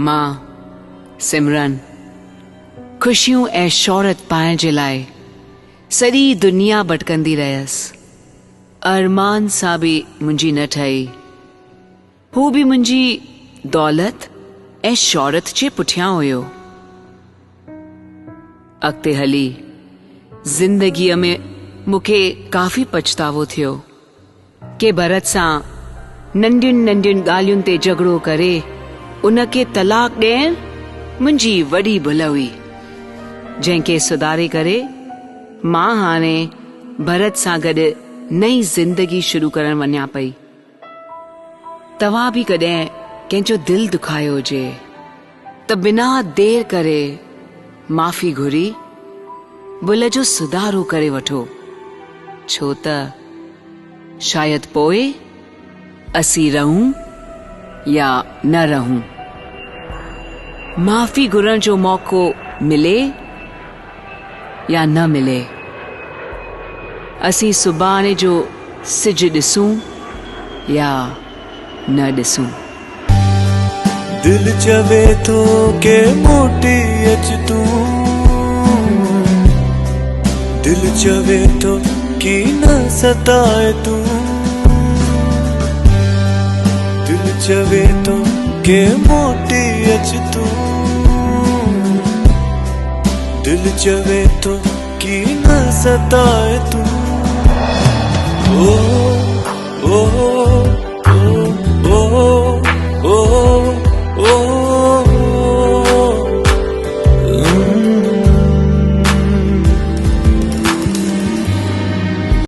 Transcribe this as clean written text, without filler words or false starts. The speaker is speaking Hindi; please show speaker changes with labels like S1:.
S1: मां सिमरन खुशियों ऐं शौहरत पाइण जे लाइ सॼी दुनिया भटकंदी रहियसि। अरमान सां बि मुंहिंजी न ठही। हू बि मुंहिंजी दौलत ऐं शौहरत जे पुठियां हुयो। अॻिते हली ज़िंदगीअ में मूंखे काफ़ी पछतावो थियो के भरत सां नंढियुनि नंढियुनि ॻाल्हियुनि ते झगड़ो करे उनखे तलाक ॾियण मुंहिंजी वॾी भुल हुई, जंहिंखे सुधारे करे मां हाणे भरत सां गॾु नई ज़िंदगी शुरू करण वञा पई। तव्हां बि कॾहिं कंहिंजो दिल दुखायो हुजे त बिना देर करे माफ़ी घुरी भुल जो सुधारो करे वठो, छो त शायदि पोइ असीं रहूं या न रहूं। माफ़ी घुरण जो मौक़ो मिले या न मिले, असीं सुभाणे जो सिज ॾिसूं या न ॾिसूं।
S2: दिल चवे तो के मोटी अच तू, दिल चवे तो की न सताए तू, दिल चवे तो के मोटी अच तू, दिल चवे तो की न सताए तू। ओ